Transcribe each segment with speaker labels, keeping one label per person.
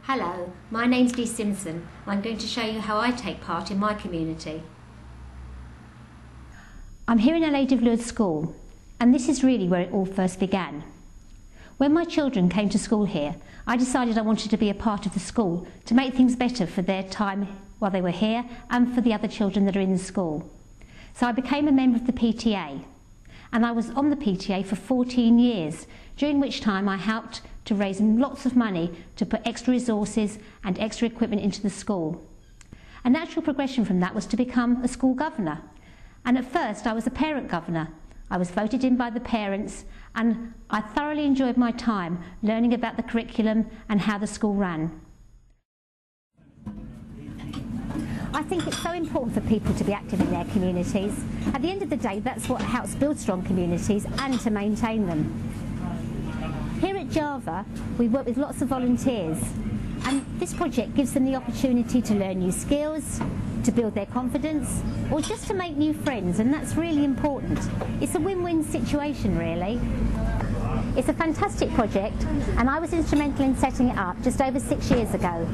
Speaker 1: Hello, my name's Dee Simson. I'm going to show you how I take part in my community. I'm here in a Lady of Lourdes school, and this is really where it all first began. When my children came to school here, I decided I wanted to be a part of the school to make things better for their time while they were here and for the other children that are in the school. So I became a member of the PTA, and I was on the PTA for 14 years, during which time I helped to raise lots of money to put extra resources and extra equipment into the school. A natural progression from that was to become a school governor. And at first I was a parent governor. I was voted in by the parents, and I thoroughly enjoyed my time learning about the curriculum and how the school ran. I think it's so important for people to be active in their communities. At the end of the day, that's what helps build strong communities and to maintain them. Here at Java, we work with lots of volunteers, and this project gives them the opportunity to learn new skills, to build their confidence, or just to make new friends, and that's really important. It's a win-win situation, really. It's a fantastic project, and I was instrumental in setting it up just over 6 years ago.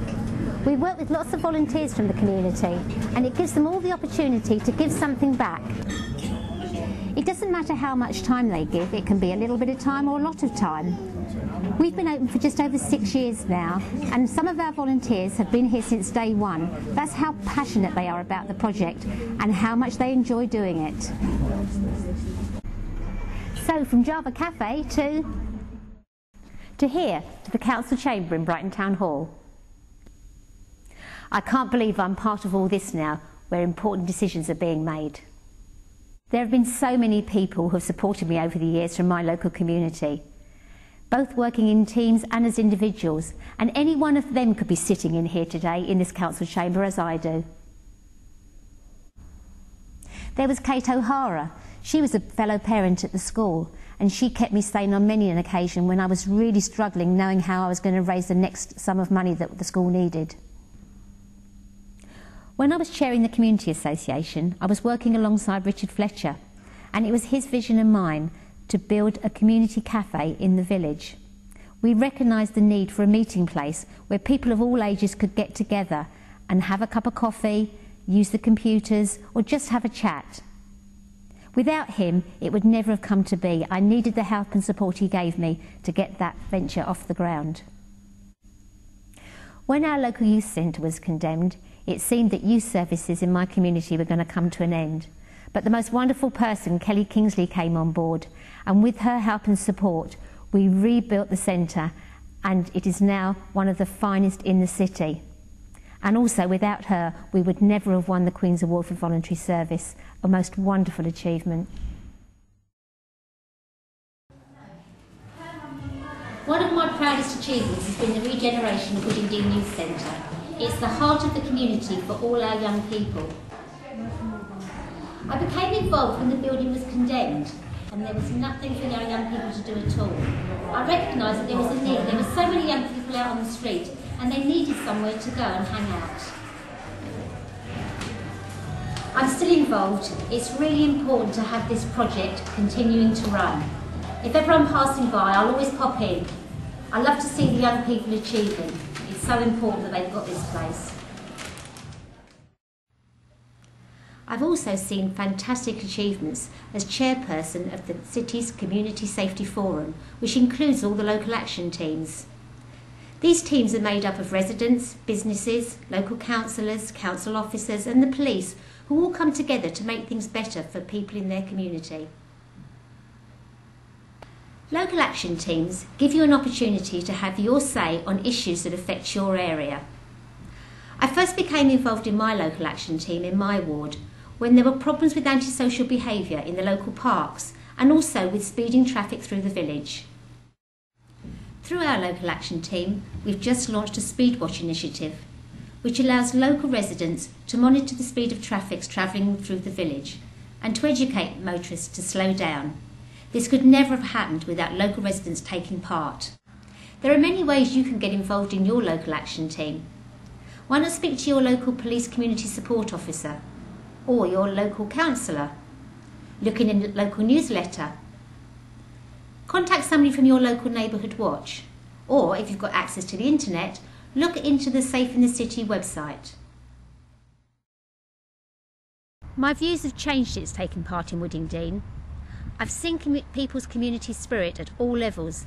Speaker 1: We work with lots of volunteers from the community, and it gives them all the opportunity to give something back. It doesn't matter how much time they give, it can be a little bit of time or a lot of time. We've been open for just over 6 years now, and some of our volunteers have been here since day one. That's how passionate they are about the project and how much they enjoy doing it. So from Java Cafe to here, to the Council Chamber in Brighton Town Hall. I can't believe I'm part of all this now, where important decisions are being made. There have been so many people who have supported me over the years from my local community, both working in teams and as individuals, and any one of them could be sitting in here today in this council chamber as I do. There was Kate O'Hara. She was a fellow parent at the school, and she kept me sane on many an occasion when I was really struggling knowing how I was going to raise the next sum of money that the school needed. When I was chairing the Community Association, I was working alongside Richard Fletcher, and it was his vision and mine to build a community cafe in the village. We recognised the need for a meeting place where people of all ages could get together and have a cup of coffee, use the computers, or just have a chat. Without him, it would never have come to be. I needed the help and support he gave me to get that venture off the ground. When our local youth centre was condemned, it seemed that youth services in my community were going to come to an end. But the most wonderful person, Kelly Kingsley, came on board, and with her help and support, we rebuilt the centre, and it is now one of the finest in the city. And also, without her, we would never have won the Queen's Award for Voluntary Service, a most wonderful achievement. One of my proudest achievements has been the regeneration of Woodingdean Youth Centre. It's the heart of the community for all our young people. I became involved when the building was condemned, and there was nothing for our young people to do at all. I recognised that there was a need. There were so many young people out on the street, and they needed somewhere to go and hang out. I'm still involved. It's really important to have this project continuing to run. If ever I'm passing by, I'll always pop in. I love to see the young people achieving. It's so important that they've got this place. I've also seen fantastic achievements as chairperson of the city's Community Safety Forum, which includes all the local action teams. These teams are made up of residents, businesses, local councillors, council officers and the police, who all come together to make things better for people in their community. Local action teams give you an opportunity to have your say on issues that affect your area. I first became involved in my local action team in my ward when there were problems with antisocial behaviour in the local parks and also with speeding traffic through the village. Through our local action team, we've just launched a speed watch initiative, which allows local residents to monitor the speed of traffic travelling through the village and to educate motorists to slow down. This could never have happened without local residents taking part. There are many ways you can get involved in your local action team. Why not speak to your local police community support officer or your local councillor? Look in a local newsletter. Contact somebody from your local neighbourhood watch, or if you've got access to the internet, look into the Safe in the City website. My views have changed since taking part in Woodingdean. I've seen people's community spirit at all levels.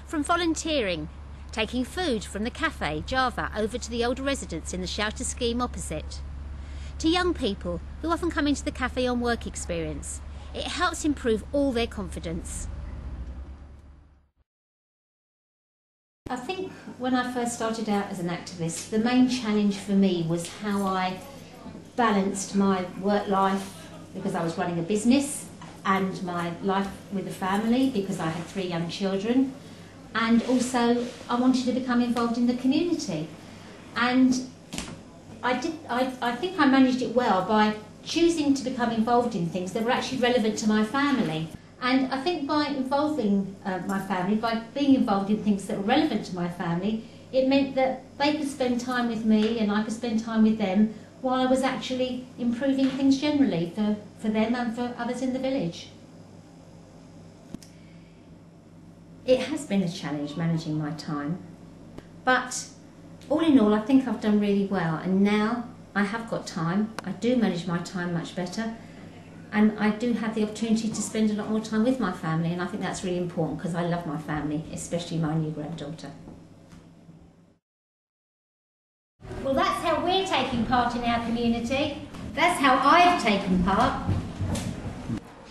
Speaker 1: From volunteering, taking food from the cafe, Java, over to the older residents in the shelter scheme opposite, to young people who often come into the cafe on work experience. It helps improve all their confidence. I think when I first started out as an activist, the main challenge for me was how I balanced my work life, because I was running a business, and my life with the family, because I had 3 young children, and also I wanted to become involved in the community. And I think I managed it well by choosing to become involved in things that were actually relevant to my family. And I think by involving my family, by being involved in things that were relevant to my family, it meant that they could spend time with me and I could spend time with them while I was actually improving things generally for them and for others in the village. It has been a challenge managing my time, but all in all I think I've done really well, and now I have got time. I do manage my time much better, and I do have the opportunity to spend a lot more time with my family, and I think that's really important because I love my family, especially my new granddaughter. Well, that's how we're taking part in our community. That's how I've taken part.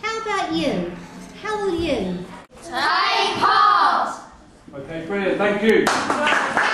Speaker 1: How about you? How will you?
Speaker 2: Take part!
Speaker 3: Okay, brilliant, thank you.